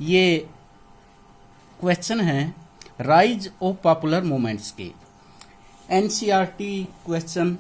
ये क्वेश्चन है rise of popular movements के। एनसीईआरटी क्वेश्चन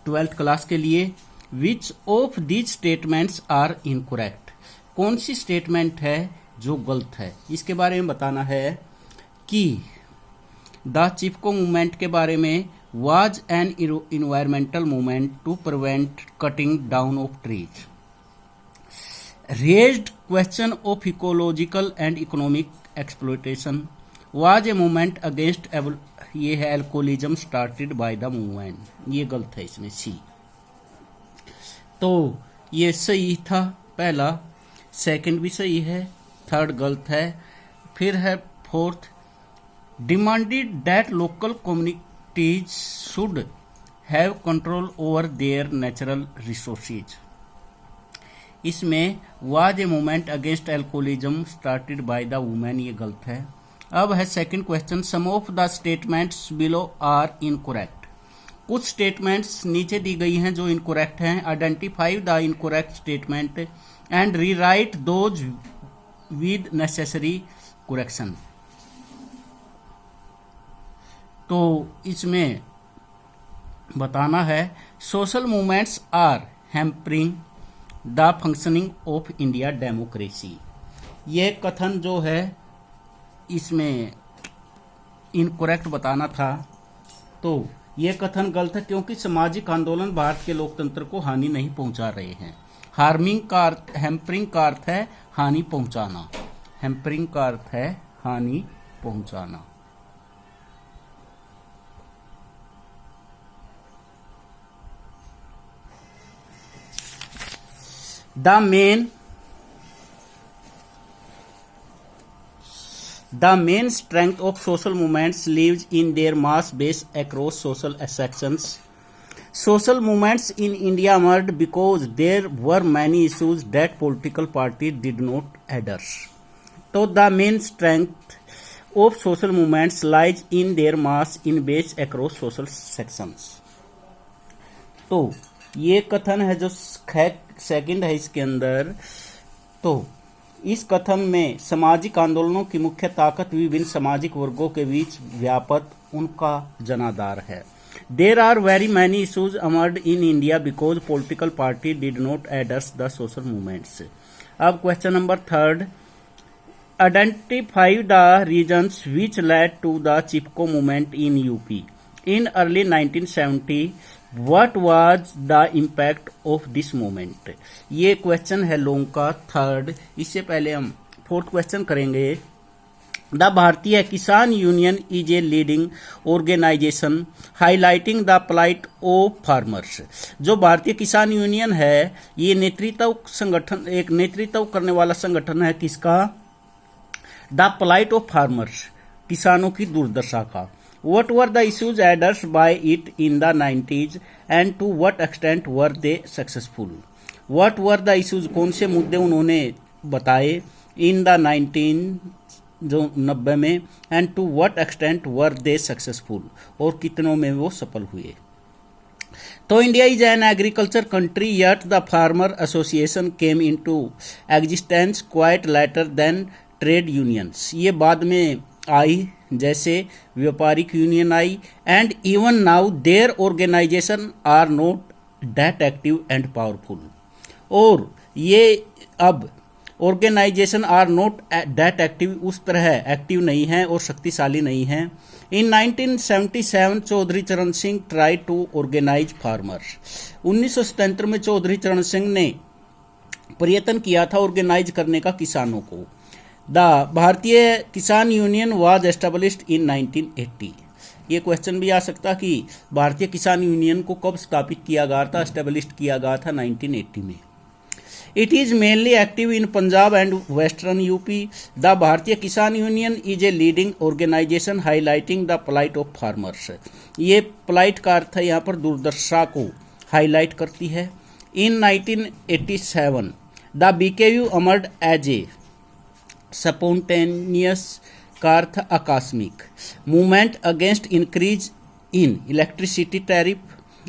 12th क्लास के लिए। Which of these statements are incorrect, कौन सी स्टेटमेंट है जो गलत है, इसके बारे में बताना है कि द चिपको मूवमेंट के बारे में was an environmental movement to prevent cutting down of trees. Raised question of ecological and economic exploitation was a movement against ये है alcoholism started by the movement, ये गलत है इसमें सी। तो ये सही था पहला, सेकंड भी सही है, थर्ड गलत है। फिर है fourth, demanded that local communities should have control over their natural resources, इसमें was a movement against alcoholism started by the women, ये गलत है। अब है second question, some of the statements below are incorrect, कुछ स्टेटमेंट्स नीचे दी गई हैं जो इनकरेक्ट हैं। Identify the incorrect statement and rewrite those with necessary correction. तो इसमें बताना है social movements are hampering the functioning of India democracy, ये कथन जो है इसमें इनकरेक्ट बताना था। तो ये कथन गलत है क्योंकि सामाजिक आंदोलन भारत के लोकतंत्र को हानि नहीं पहुंचा रहे हैं। हार्मिंग का अर्थ, हैम्परिंग का अर्थ है हानि पहुंचाना, हैम्परिंग का अर्थ है हानि पहुंचाना। The main strength of social movements lies in their mass base across social sections. Social movements in India emerged because there were many issues that political parties did not address. So the main strength of social movements lies in their mass in base across social sections. तो ये कथन है जो second है इसके अंदर। तो इस कथन में सामाजिक आंदोलनों की मुख्य ताकत विभिन्न सामाजिक वर्गों के बीच व्यापक उनका जनाधार है। There are very many issues emerged in India because political party did not address the social movements. अब question number third, identify the reasons which led to the Chipko movement in UP in early 1970, What was the impact of this movement? ये question है long का थर्ड। इससे पहले हम fourth question करेंगे। The Bharatiya Kisan union is a leading organisation highlighting the plight of farmers. जो Bharatiya Kisan union है ये नेतृत्व संगठन, एक नेतृत्व करने वाला संगठन है किसका? द प्लाइट ऑफ फार्मर्स, किसानों की दुर्दशा का। What were the issues addressed by it in the 90s and to what extent were they successful? What were the issues, कौन से मुद्दे उन्होंने बताए in the 90 में and to what extent were they successful, और कितनों में वो सफल हुए। तो India is an agriculture country yet the farmer association came into existence quite later than trade unions, ये बाद में आई जैसे व्यापारिक यूनियन आई। And even now their organisation are not that active and powerful, और ये अब organisation are not that active, उस तरह एक्टिव नहीं है और शक्तिशाली नहीं है। इन 1977 Chaudhary Charan Singh try to organise farmers, 1977 में चौधरी चरण सिंह ने प्रयत्न किया था ऑर्गेनाइज करने का किसानों को। The Bharatiya Kisan union was established in 1980, ये क्वेश्चन भी आ सकता कि भारतीय किसान यूनियन को कब स्थापित किया गया था, एस्टेब्लिश्ड किया गया था 1980 में। It is mainly active in Punjab and western UP. The Bharatiya Kisan union is a leading organisation highlighting the plight of farmers, ये प्लाइट का अर्थ है यहाँ पर दुर्दशा को हाईलाइट करती है। In 1987 the BKU emerged as a spontaneous का अर्थ आकस्मिक movement against increase in electricity tariff,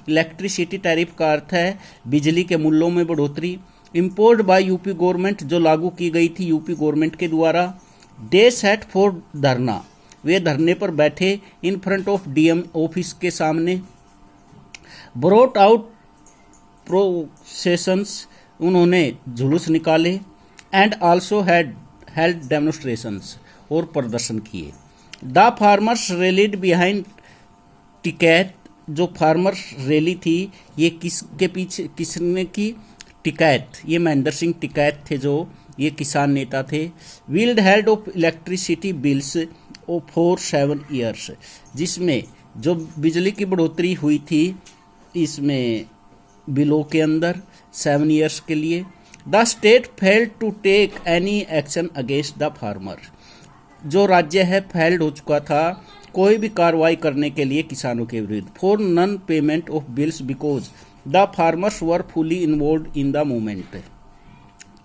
electricity tariff का अर्थ है बिजली के मूल्यों में बढ़ोतरी। इम्पोज्ड बाय यूपी गवर्नमेंट, जो लागू की गई थी यूपी गवर्नमेंट के द्वारा। दे सेट फॉर धरना, वे धरने पर बैठे in front of DM office के सामने। ब्रोट आउट प्रोसेशंस, उन्होंने जुलूस निकाले। And also had held demonstrations, और प्रदर्शन किए। The farmers rallied behind Tikait, जो फार्मर रैली थी ये किसके पीछे, किसने की? टिकैत, ये महेंद्र सिंह टिकैत थे जो ये किसान नेता थे। Withheld of electricity bills for 7 years, जिसमें जो बिजली की बढ़ोतरी हुई थी इसमें बिलों के अंदर 7 years के लिए। The state failed to take any action against the farmer, जो राज्य है फेल्ड हो चुका था कोई भी कार्रवाई करने के लिए किसानों के विरुद्ध। For non payment of bills because the farmers were fully involve in the movement,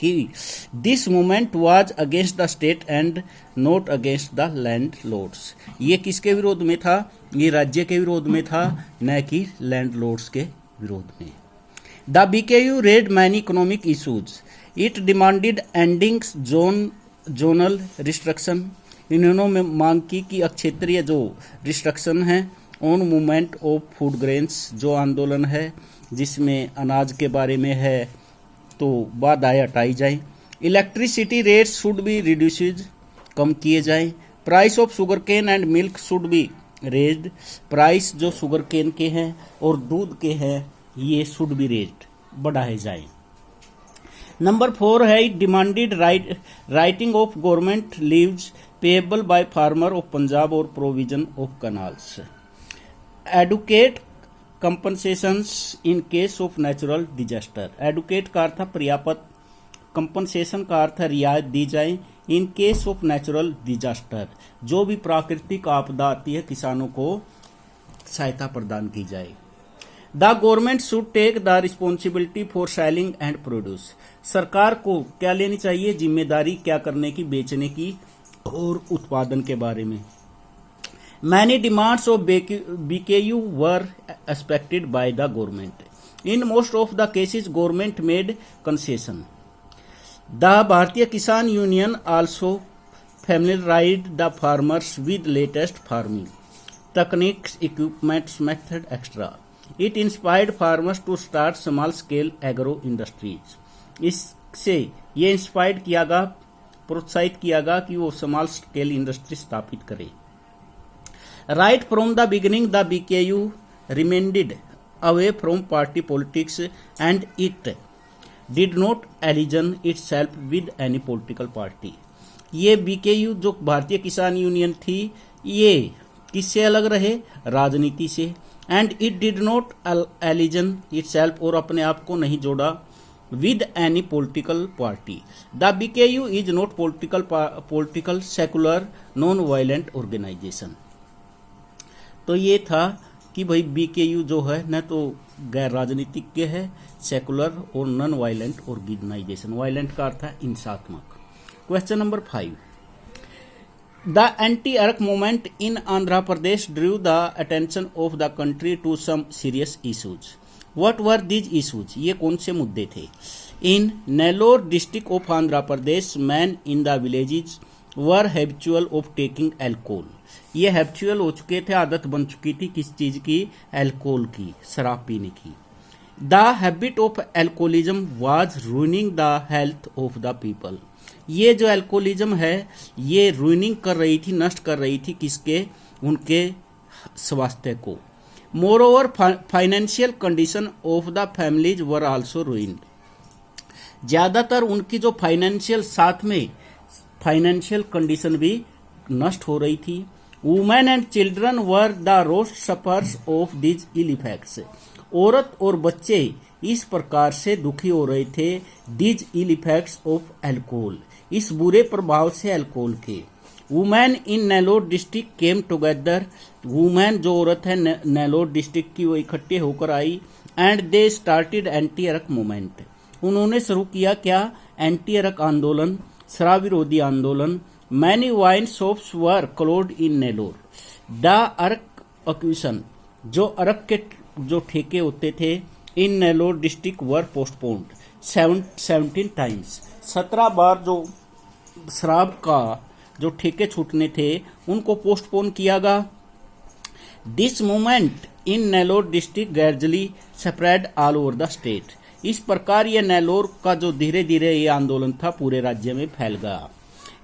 कि this movement was against the state and not against the landlords. ये किसके विरोध में था? ये राज्य के विरोध में था, न कि लैंड लॉर्ड्स के विरोध में। The BKU red many economic issues, it demanded ending zonal restriction, इन्होंने मांग की कि क्षेत्रीय जो रिस्ट्रिक्शन है on movement of food grains, जो आंदोलन है जिसमें अनाज के बारे में है तो बाधाएं हटाई जाए। Electricity rates should be reduced, कम किए जाए। Price of sugarcane and milk should be raised, price जो शुगर केन के हैं और दूध के हैं ये शुड बी रेज्ड, बढ़ाए जाए। नंबर 4 है demanded writing off government levies payable by farmer of Punjab और provision of canals. Adequate compensations in case of natural disaster, adequate का अर्थ पर्याप्त, कंपनसेशन का अर्थ रियायत दी जाए। In case of natural disaster, जो भी प्राकृतिक आपदा आती है किसानों को सहायता प्रदान की जाए। The government should take the responsibility for selling and produce, सरकार को क्या लेनी चाहिए? जिम्मेदारी क्या करने की, बेचने की और उत्पादन के बारे में। Many demands of BKU were expected by the government, in most of the cases government made concession. The Bharatiya Kisan union also familiarized the farmers with latest farming techniques, equipments, method, etc. It inspired farmers to start small scale agro industries. इससे ये inspired कियागा, प्रोत्साहित कियागा कि वो small scale industry स्थापित करे। Right from the beginning the BKU remained away from party politics and it did not align itself with any political party. ये BKU जो Bharatiya Kisan union थी ये किससे अलग रहे? राजनीति से। And it did not align itself, और अपने आप को नहीं जोड़ा with any political party. The BKU is not political secular non violent organisation. तो ये था कि भाई बीकेयू जो है न तो गैर राजनीतिक है, सेकुलर और नॉन वायलेंट ऑर्गेनाइजेशन। वायलेंट का अर्थ है हिंसात्मक। Question number 5, The anti-Ark movement in Andhra Pradesh drew the attention of the country to some serious issues. What were these issues? ये कौन से मुद्दे थे? In Nellore district of Andhra Pradesh, men in the villages were habitual of taking alcohol. ये habitual हो चुके थे, आदत बन चुकी थी किस चीज की? अल्कोहल की, शराब पीने की। The habit of alcoholism was ruining the health of the people. ये जो अल्कोहलिज्म है ये रूइनिंग कर रही थी, नष्ट कर रही थी किसके? उनके स्वास्थ्य को। More over financial condition of the families were also ruined, ज्यादातर उनकी जो फाइनेंशियल, साथ में फाइनेंशियल कंडीशन भी नष्ट हो रही थी। Women and children were the worst sufferers of these ill effects, औरत और बच्चे इस प्रकार से दुखी हो रहे थे these ill effects of alcohol, इस बुरे प्रभाव से अल्कोहल के। Women in Nellore district came together, women जो औरत है नेलोर डिस्ट्रिक्ट की वो इकट्ठे होकर आई। And they started anti arrack movement, उन्होंने शुरू किया क्या? एंटी अरक आंदोलन, शराब विरोधी आंदोलन। Many wine shops were closed in Nellore. The arrack acquisition, जो अरक के जो ठेके होते थे in Nellore district were postponed, 17 times, 17 बार जो शराब का जो ठेके छूटने थे उनको पोस्टपोन किया गया। This movement in Nellore district gradually spread all over the state. इस प्रकार यह नेलोर का जो धीरे धीरे ये आंदोलन था पूरे राज्य में फैल गया।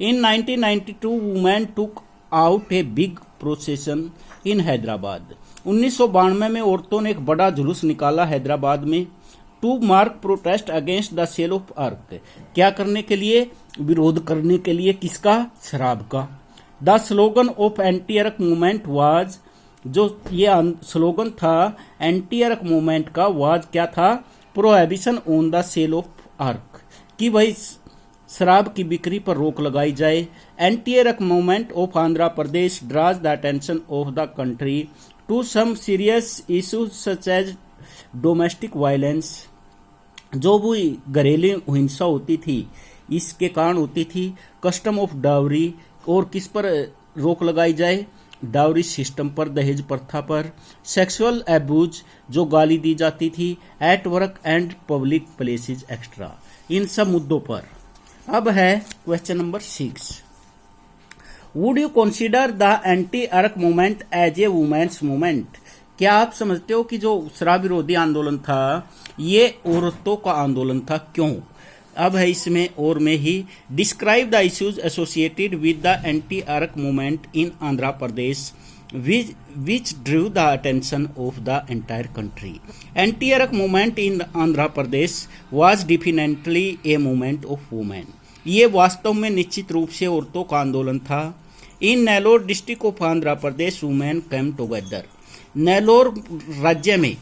In 1992 women took out a big procession in Hyderabad. 1992 में औरतों ने एक बड़ा जुलूस निकाला हैदराबाद में, to mark protest against the sale of arrack. क्या करने के लिए? विरोध करने के लिए। किसका? शराब का। The slogan of anti arrack movement was, जो ये स्लोगन था एंटी अर्क मूवमेंट का, वाज क्या था? Prohibition on the sale of arrack, कि भाई शराब की बिक्री पर रोक लगाई जाए। Anti arrack movement of Andhra Pradesh draws the attention of the country to some serious issues such as domestic violence. जो भी घरेलू हिंसा होती थी इसके कारण होती थी। कस्टम ऑफ डावरी, और किस पर रोक लगाई जाए? डावरी सिस्टम पर, दहेज प्रथा पर। सेक्सुअल एब्यूज, जो गाली दी जाती थी। At work and public places extra, इन सब मुद्दों पर। अब है question number 6। Would you consider the anti arrack movement as a women's movement? क्या आप समझते हो कि जो शराब विरोधी आंदोलन था ये औरतों का आंदोलन था? क्यों? अब है इसमें और में ही। Describe the issues associated with the anti arrack movement in Andhra Pradesh which drew the attention of the entire country. Anti-Ark movement in Andhra Pradesh was definitely a movement of women. ये वास्तव में निश्चित रूप से औरतों का आंदोलन था। In Nellore district of Andhra Pradesh women came together. Nellore राज्य में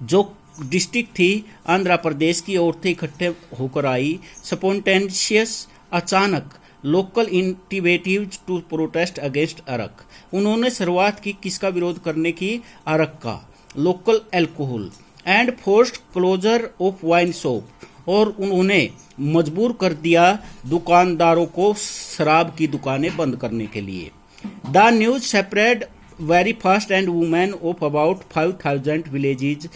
जो डिस्ट्रिक्ट थी आंध्र प्रदेश की औरतें इकट्ठे होकर आई। स्पॉन्टेनियस, अचानक। Local initiatives to protest against arrack, उन्होंने शुरुआत की किसका विरोध करने की? अरक का। Local alcohol and forced closure of wine shop, और उन्होंने मजबूर कर दिया दुकानदारों को शराब की दुकानें बंद करने के लिए। The news spread very fast and women of about 5000 villages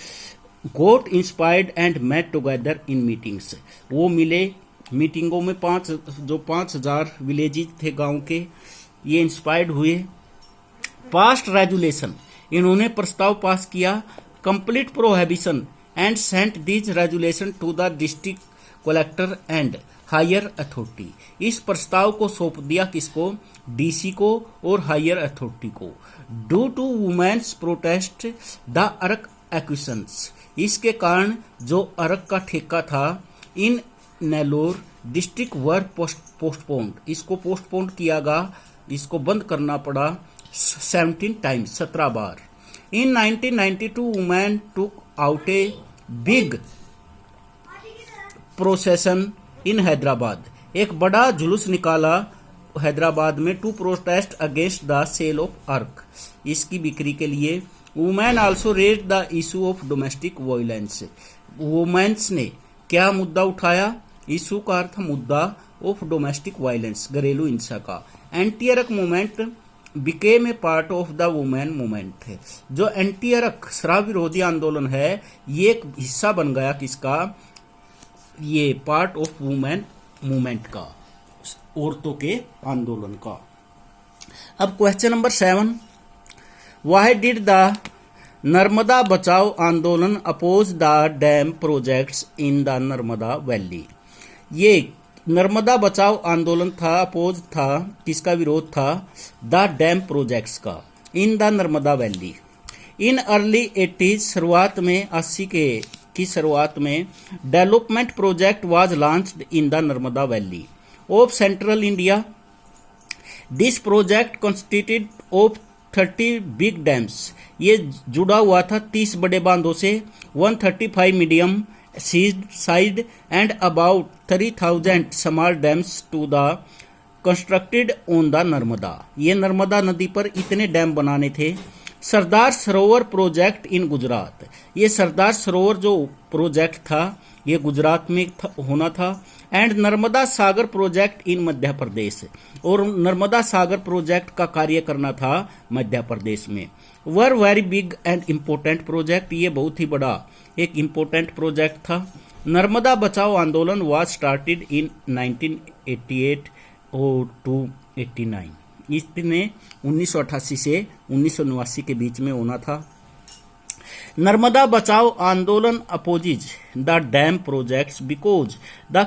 got inspired and met together in meetings. वो मिले मीटिंगों में, 5000 विलेजेज थे गांव के, ये इंस्पायर्ड हुए। पास्ट रेजुलेशन, इन्होंने प्रस्ताव पास किया। Complete prohibition and sent these resolution to the district collector and higher authority. इस प्रस्ताव को सौंप दिया किसको? डीसी को और हायर अथॉरिटी को। Due to women's protest the arrack acquisitions, इसके कारण जो अर्क का ठेका था in Nellore district were postponed, इसको पोस्टपोन्ड किया गया, इसको बंद करना पड़ा 17 टाइम्स, 17 बार। In 1992 women took out a big procession in Hyderabad, एक बड़ा जुलूस निकाला हैदराबाद में, to protest against the sale of arrack, इसकी बिक्री के लिए। Women also raise the issue of domestic violence, women's ने क्या मुद्दा उठाया? इशू का अर्थ मुद्दा, ऑफ डोमेस्टिक वायलेंस, घरेलू हिंसा का। Anti arrack movement became a part of the women movement है। जो एंटी अर्क शराब विरोधी आंदोलन है ये एक हिस्सा बन गया किसका? ये पार्ट ऑफ वुमेन मूवमेंट का, औरतों के आंदोलन का। अब question number 7, why did the Narmada Bachao Andolan oppose the dam projects in the Narmada valley? ये नर्मदा बचाओ आंदोलन था, अपोज था, किसका विरोध था? द डैम प्रोजेक्ट्स का in the Narmada valley. In early 80s, शुरुआत में 80 के की शुरुआत में, development project was launched in the Narmada valley of central India. This project constituted of 30 big dams, ये जुड़ा हुआ था 30 बड़े बांधों से, 135 medium size and about 3000 small dams to the constructed on the Narmada. ये नर्मदा नदी पर इतने डैम बनाने थे। सरदार सरोवर प्रोजेक्ट इन गुजरात, ये सरदार सरोवर जो प्रोजेक्ट था ये गुजरात में होना था। And Narmada Sagar project in Madhya Pradesh, और नर्मदा सागर प्रोजेक्ट का कार्य करना था मध्य प्रदेश में। Were very big and important project, ये बहुत ही बड़ा एक इम्पोर्टेंट प्रोजेक्ट था। नर्मदा बचाओ आंदोलन was started in 1988 और to 89। इसने 1988 से 1989 के बीच में होना था। नर्मदा बचाओ आंदोलन opposes the dam projects because the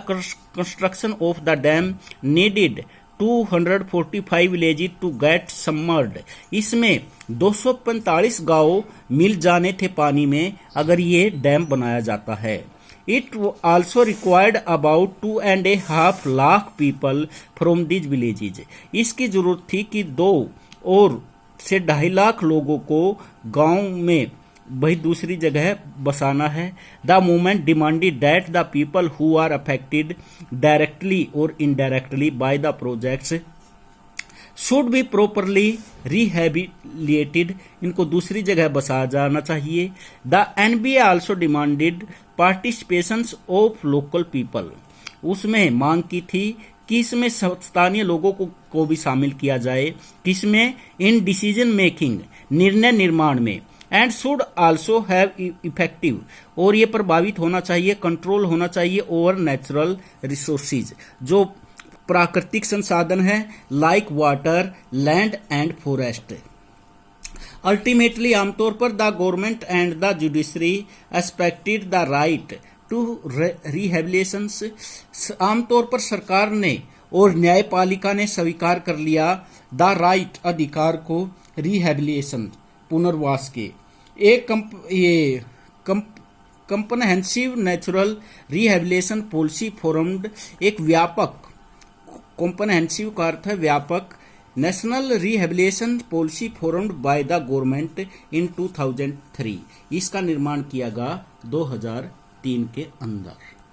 construction of the dam needed 245 villages to get submerged। इसमें 245 गांव मिल जाने थे पानी में अगर ये डैम बनाया जाता है। It also required about 2.5 lakh people from these villages। इसकी जरूरत थी कि 2 और से 2.5 लाख लोगों को गांव में वही दूसरी जगह बसाना है। The movement demanded that the people who are affected directly और indirectly by the projects should be properly rehabilitated. इनको दूसरी जगह बसाया जाना चाहिए। The NBA also demanded participation of local people. उसमें मांग की थी कि इसमें स्थानीय लोगों को भी शामिल किया जाए, किसमें, इन डिसीजन मेकिंग, निर्णय निर्माण में। And should also have effective, और ये प्रभावित होना चाहिए, कंट्रोल होना चाहिए ओवर नेचुरल रिसोर्सेज, जो प्राकृतिक संसाधन है, like water, land and forest. Ultimately आमतौर पर the government and the judiciary expected the right to rehabilitation. आमतौर पर सरकार ने और न्यायपालिका ने स्वीकार कर लिया द राइट, अधिकार को, रिहेबिलिटेशन, पुनर्वास के। एक comprehensive natural rehabilitation policy formed, एक व्यापक, कंप्रहेंसिव का अर्थ है व्यापक, national rehabilitation policy formed by the government in 2003। इसका निर्माण किया गया 2003 के अंदर।